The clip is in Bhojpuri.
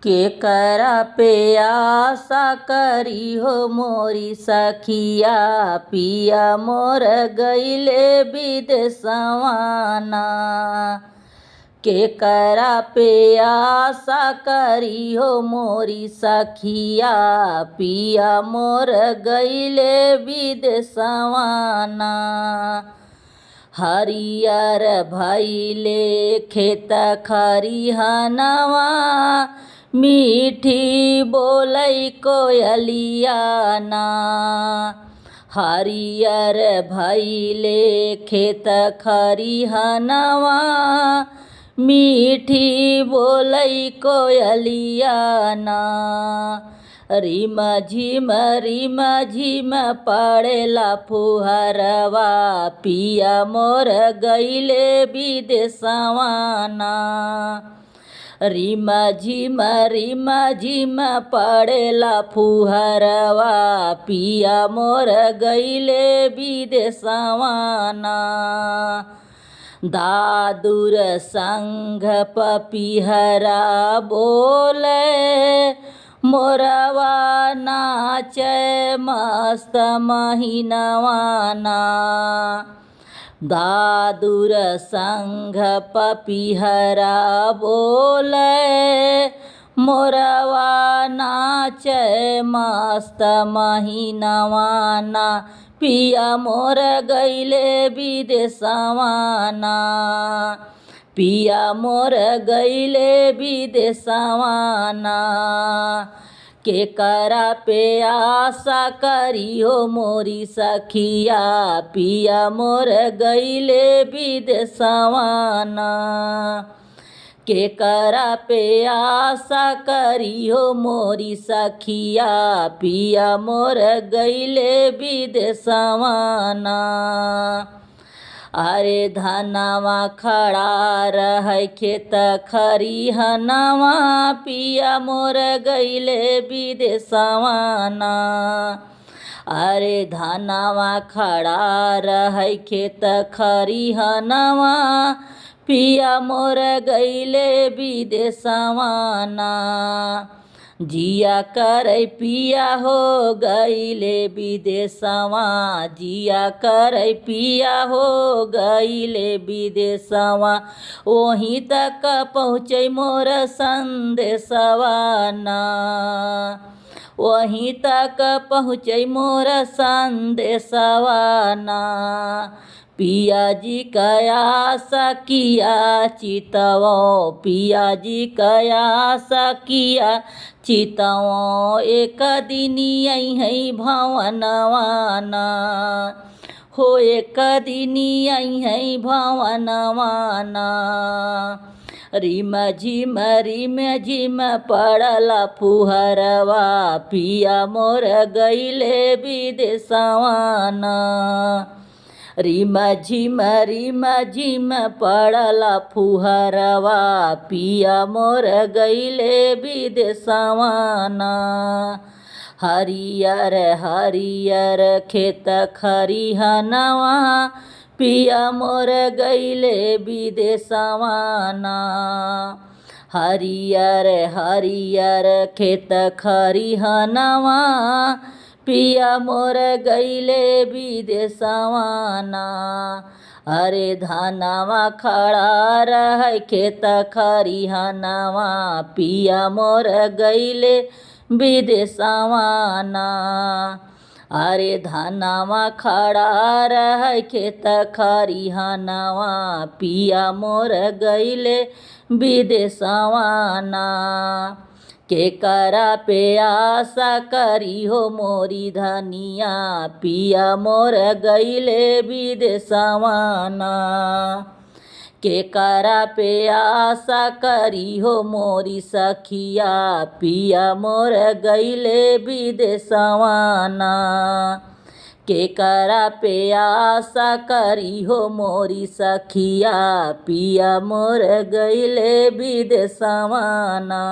केकरा पे आशा करी हो मोरी सखिया, पिया मोर गईले विदेशवाना। केकरा पे आशा करी हो मोरी सखिया, पिया मोर गईले विदेशवाना। हरियर भैले खेत खरिहनवा, मीठी बोलै कोयलिया ना। हरियर भैले खेत खरिहनवा, मीठी बोलै कोयलिया ना। रिम झिम पड़ेला फुहरवा, पिया मोर गईले विदेशवाना। रिम झिम पड़ेला फुहरवा, पिया मोर गईले विदेशवाना। दादुर संग पपिहरा बोले, मोरवा नाचे मस्त महीनवाना। दादुर संग पपिहरा बोले, मोरवा नाचे मस्त महीनवाना। पिया मोर गईले विदेशवाना, पिया मोर गईले विदेशवाना। केकरा पे आशा करी हो मोरी सखिया, पिया मोर गईले विदेशवाना। केकरा पे आशा करी हो मोरी सखिया, पिया मोर गईले विदेशवाना। अरे धनवा खड़ा रह खेत खरिहनवा, पिया मोर गईले विदेशवाना। अरे धनवा खड़ा रह खेत खरिहनवा, पिया मोर गईले विदेशवाना। जिया करे पिया हो गईले विदेशवा, जिया करे पिया हो गईले विदेशवा। वहीं तक पहुँचे मोर संदेशवाना, वहीं तक पहुँचे मोर संदेशवाना। पिया जी कया सकिया चितवो, पिया जी कया सकिया चितवो। एक दिन आई है भवनवाना हो, एक दिन आई है भवनवाना। रिम झिम पड़ला फुहरवा, पिया मोर गईले विदेशवाना। रिम झिम पड़ला फुहरवा, पिया मोर गईले विदेशवाना। हरियर हरियर खेत खरिहनवा, पिया मोर गईले विदेशवाना। हरियर हरियर खेत खरिहनवा, पिया मोर गईले विदेशवाना। अरे धनवा खड़ा रह खेत खरिहनवा, पिया मोर गईले विदेशवाना। अरे धनवा खड़ा रह खेत खरिहनवा, पिया मोर गईले विदेशवाना। केकरा पे आशा करी हो मोरी धनिया, पिया मोर गईले विदेशवाना। केकरा पे आशा करी हो मोरी सखिया, पिया मोर गईले विदेशवाना। केकरा पे आशा करी हो मोरी सखिया, पिया मोर गईले विदेशवाना।